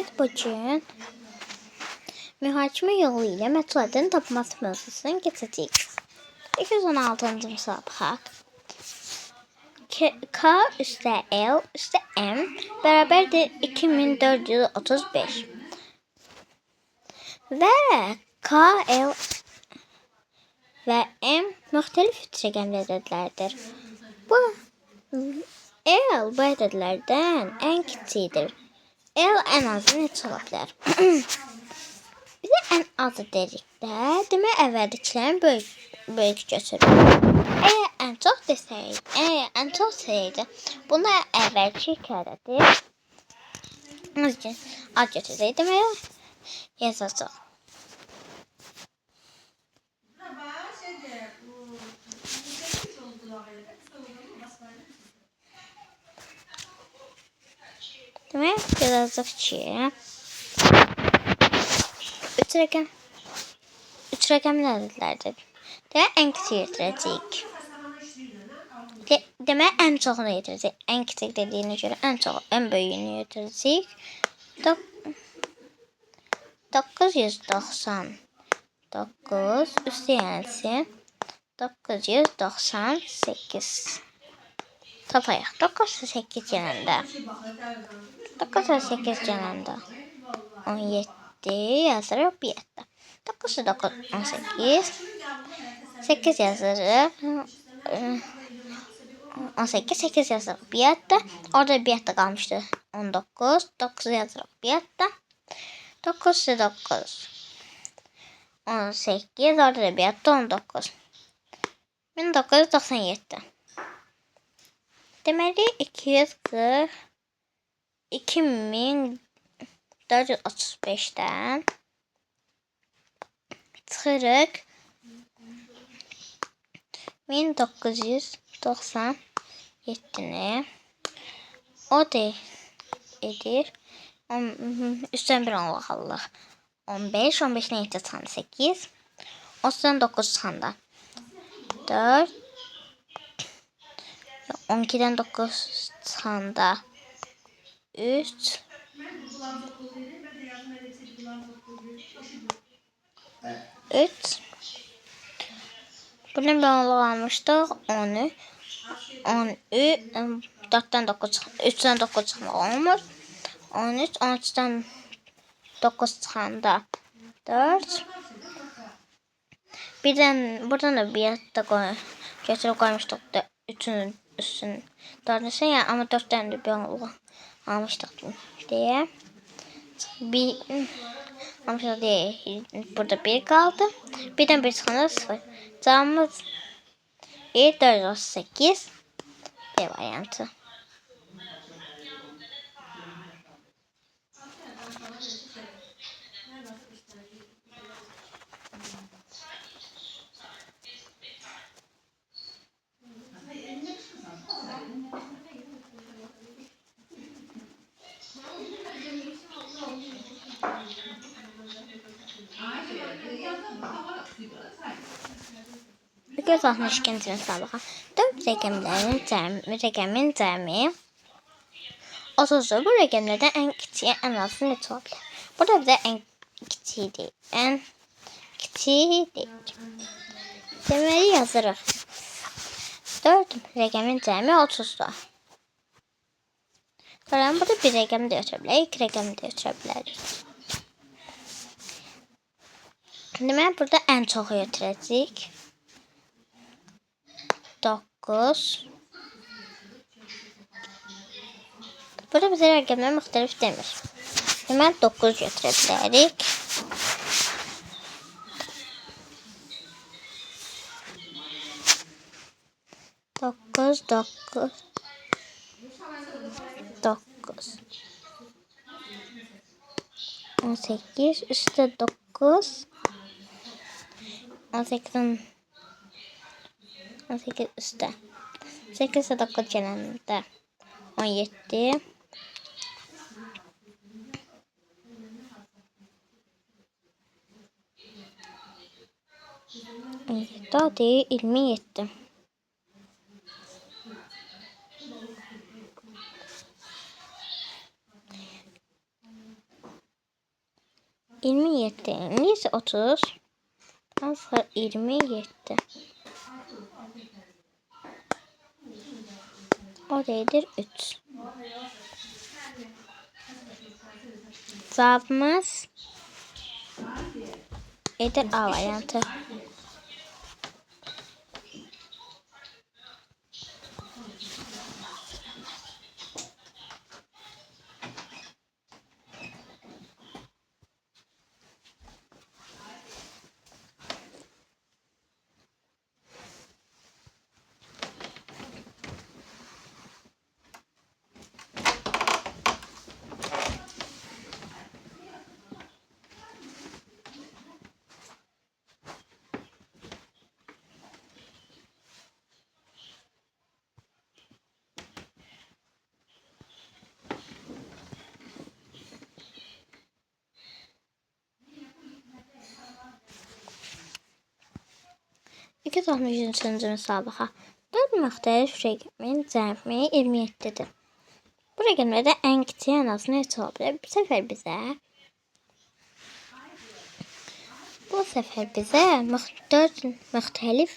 Biz bugün mühakimə yolu ilə metodların tapılması mövzusunu keçəcəyik. 216-cı müsabiqə. K üstə L üstə M bərabərdir 2435. Və K, L və M müxtəlif rəqəm ədədlərdir. Bu L bu ədədlərdən ən kiçikdir. L ən azı neçə ola bilər? Bizə ən azı dedikdə, demək əvvəlkilərin böyük götürür. Əgər ən çox desəydi, buna əvvəlki iki ədədi az götürsəydi, demək yazacaq. Demək yazacaq ki, 3 rəqəmli ədədlərdir. Demək ən kiçik yetirəcəyik. Demək ən çoxunu yetirəcəyik. Ən kiçik dediyinə görə ən böyüyünü yetirəcəyik. 999 üstəyənisi 998. Tapayaq. 908 gələndə 17 yazırıq bir yətdə. 918 8 yazırıq 18 8 yazırıq bir yətdə. Orada bir yətdə qalmışdı 19 9 yazırıq bir yətdə. 9 18 orada da bir yətdə 19 1997. Deməli 2435-dən çıxırıq 1997-ni o da edir üstdən bir onluq 15 15-dən 7 çıxanda 8 30-dan 9 çıxanda 4 12-dən 9 çıxanda 3 Buradan bir onluq almışdıq 10'ü 4'dən 9 3'dən 9 çıxmaq olmur 13 13'dən 9 çıxanda 4 buradan da bir yətdə götürüb qoymuşduq 3'ün üstünü 4'ün üstünü yəni amma 4'dən də bir onluq almışdıq deyə burada 1 qaldı. Birdən 1 çıxanda 0. Cavabımız 438 B variantı. Göz 62-ci müsabiqə. 4 rəqəmin cəmi 30-dur. Bu rəqəmlərdən ən kiçiyi ən azı neçə ola bilər? Burada bizə ən kiçiyi deyil. Deməli yazırıq. 4 rəqəmin cəmi 30-dur. Sonra burada bir rəqəmi də götürə bilərik, 2 rəqəmi də götürə bilərik. Deməli burada ən çoxu götürəcəyik. 9. Burada bizə rəqəmlər müxtəlif demir. Deməli 9 götürə bilərik. Dokuz 18 üstə 9 18 üstə 8 üstə 9 gələndə 17 hadi 27. 27. Neyse 30. Sıfır 27. O değildir 3. Cevabımız edir A variantı. İki toxum 100-cü müsabaqa. 4 müxtəlif rəqəmin cəmi 27-dir. Bu rəqəmlərdə ən kiçik ən azı neçə ola bilər? Bu səfər bizə 4 müxtəlif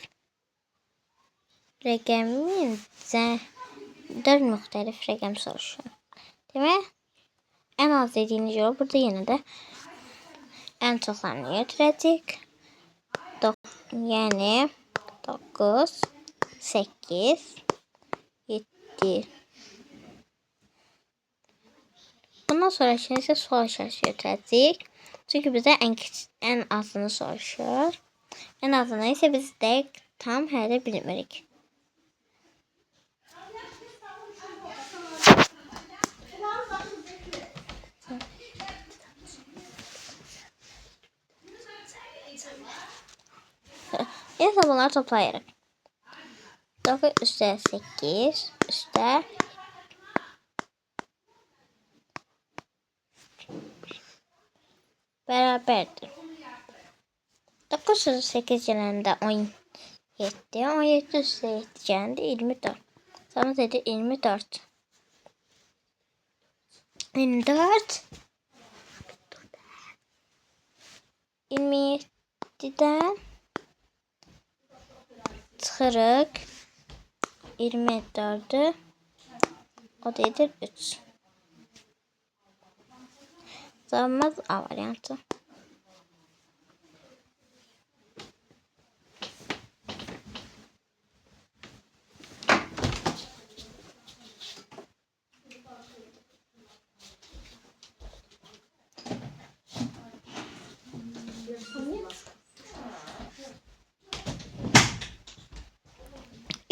rəqəmin 4 müxtəlif rəqəm soruşur. Demək, ən az dediyiniz yol burada yenə də ən çoxlarını götürəcək. Yəni 9, 8, 7. Bundan sonra isə sual işarəsi götürəcək. Çünki bizə ən azını soruşur. Ən azını isə biz dəqiq tam hələ bilmirik. Neyse bunları toplayırıq. 9 üstə 8 üstə 1 9 üstə 8 gələndə 17. 17 üstə 7 gələndə 24. Sonra dedi 24. 24. 27'den çıxırıq 24'ü, o değildir 3. Cevabımız A variantı.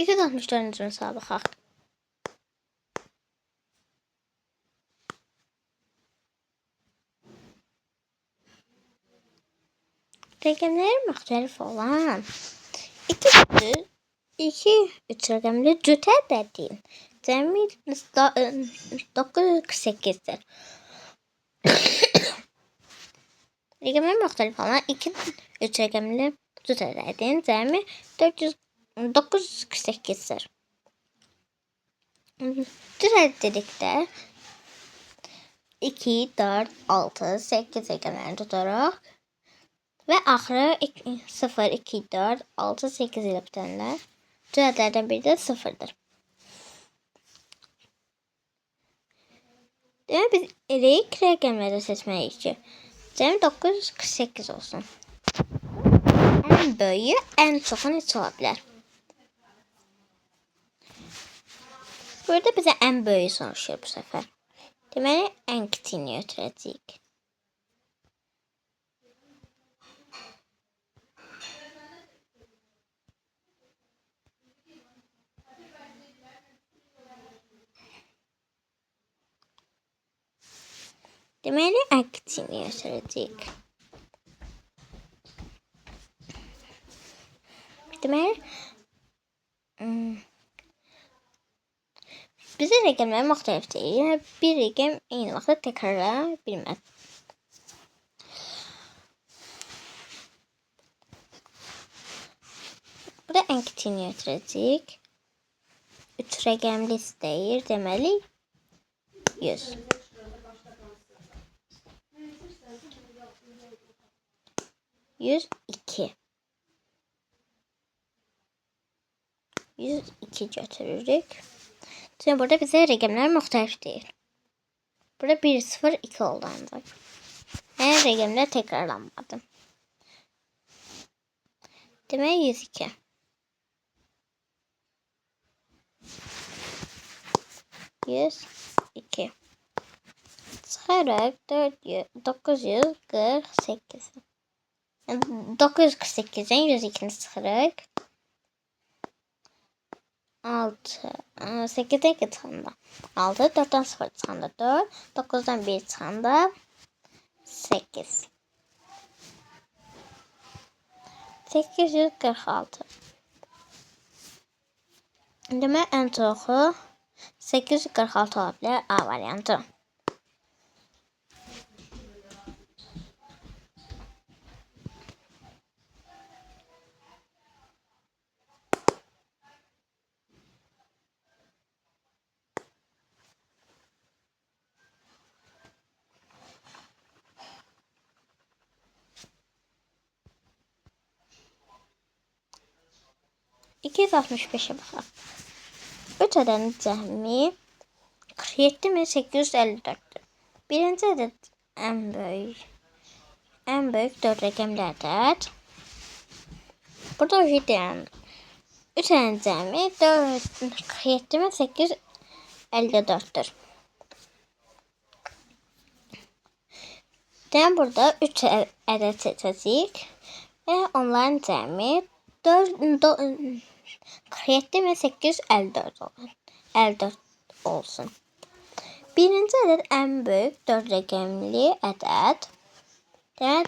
İki 64. müsabaqa. Rəqəmləri müxtəlif olan 2-3 rəqəmli cütə dediyin cəmi 948'dir. Rəqəmləri müxtəlif olan 2-3 rəqəmli cütə dediyin cəmi 948'dir. Cütə dedikdə 2, 4, 6, 8 rəqəmlərini tutaraq və axırı 0, 2, 4, 6, 8 ilə bitənlər cütələrdən biri də 0'dır. Demək biz ilk rəqəmləri seçməliyik ki, cəmi 948 olsun. Ən böyüyü ən çoxu neçə ola bilər? Burada bizə ən böyüyü soruşur bu səfər. Deməli, ən kiçiyini götürəcəyik. Deməli, ən kiçiyini götürəcəyik. Deməli, bizə rəqəmlər müxtəlif deyil. Yəni, bir rəqəm eyni vaxtda təkrarlana bilməz. Burada ən kiçiyini götürəcəyik. 3 rəqəmli istəyir. Deməli, 100. 102. 102 götürürük. Şimdi burada bize rəqəmlər müxtəlif deyir. Burada 1, 0, 2 oldu ancaq. Yəni rəqəmlər təkrarlanmadı. Demək 102. 102. Çıxaraq 948. 948'den 102'ni çıxırıq. 6, 8'den 2 çıxanda 6, 4'den 0 çıxanda 4, 9'dan 1 çıxanda 8. 846. Demək ən çoxu 846 ola bilər A variantı. $265'e bakalım. 3 adetin cəmi 47.854'dür. Birinci adet en büyük 4 rəqəmli ədəd. Burada o şey deyirəm. 3 adetin cəmi 47.854'dür. Deyəm burada 3 ədəd seçəcəyik və onların cəmi 47.854 olsun. Birinci ədəd ən böyük 4 rəqəmli ədəd. Demək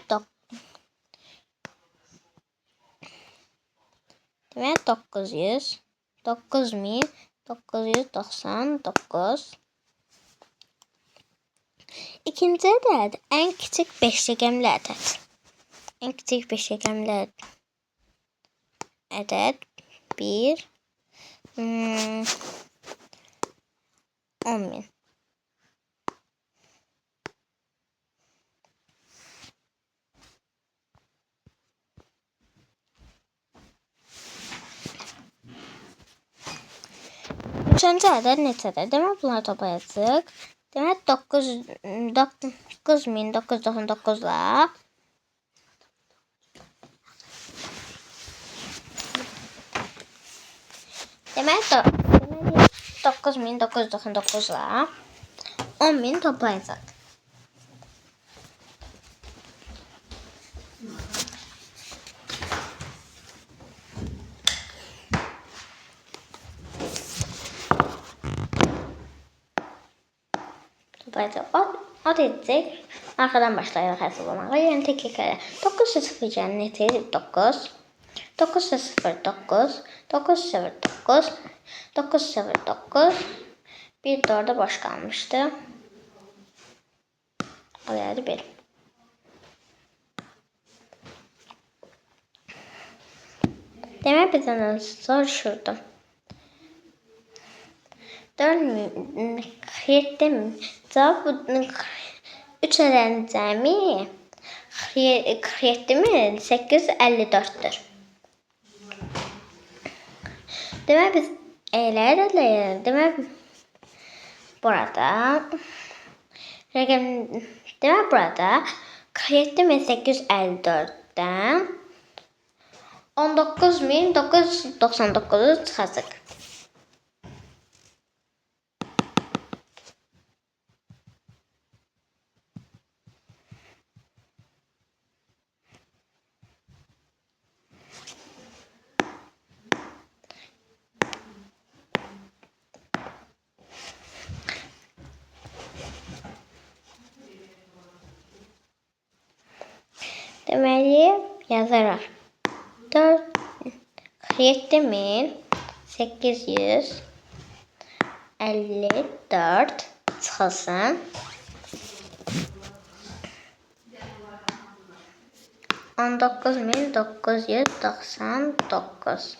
9999. İkinci ədəd ən kiçik 5 rəqəmli ədəd. En küçük 5 rəqəmli ədəd 1 10.000. Üçüncü ədəd neçədir? Demək bunları toplayacağıq. Demək 9999'la Demək 9999'la 10.000 toplayacaq. O deyəcək. Arxadan başlayırıq hesablamağa. Yəni təkrar 900 neçə? 9 909 909 909 bir de orada boş kalmıştı. Oraya da 1. Demek bizden soruşurdum. 47 cevap 3 ədədin cəmi 47.854'dür. Demək biz elə ədədlər, demək burada rəqəm, demək burada 47.854'dən 19.999'u çıxacaq. Deməli yazaraq 47.854 çıxılsın. 19.999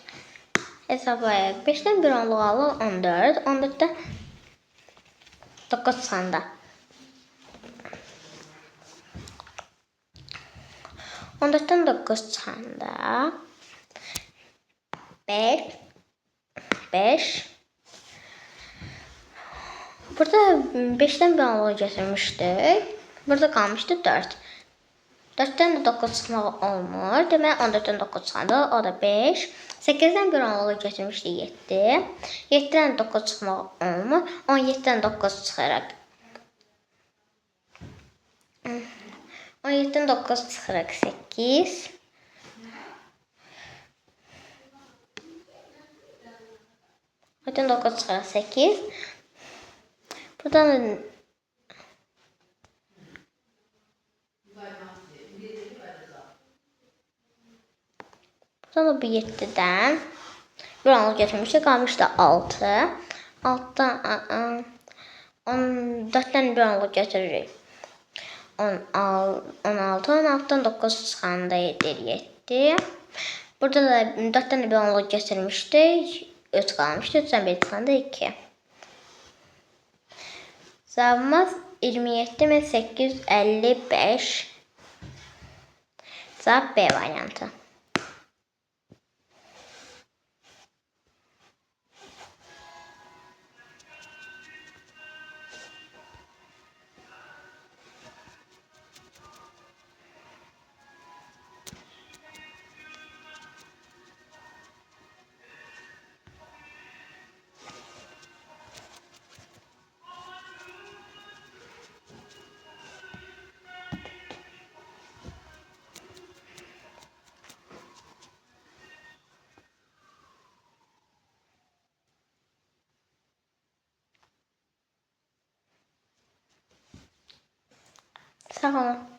hesablayaq. 5'dən 1 onluq alır 14. 14'də 9 çıxanda 14'ten 9 çıxanda 5. Burada 5'ten bir analoji götürmüşdük. Burada qalmışdı 4. 4'ten də 9 çıxmaq olmur. Demək 14'ten 9 çıxanda o da 5. 8'den bir analoji götürmüşdük 7. 7'den 9 çıxmaq olmur. 17'den 9 çıxaraq 17'den 9 çıxaraq 8. Buradan 9 çıxaraq 8. Buradan bu 7'den bir analoji götürmüşdük. Qalmışdı 6. 6'dan 14'ten bir analoji götürürük. 16. 16'dan 9 çıxanda edir 7. Burada da 4'ten de bir analoji götürmüşdük. 3 qalmışdı. 3'den 1 çıxanda 2. Cevabımız 27.855. Cevap B variantı. Sağ olun.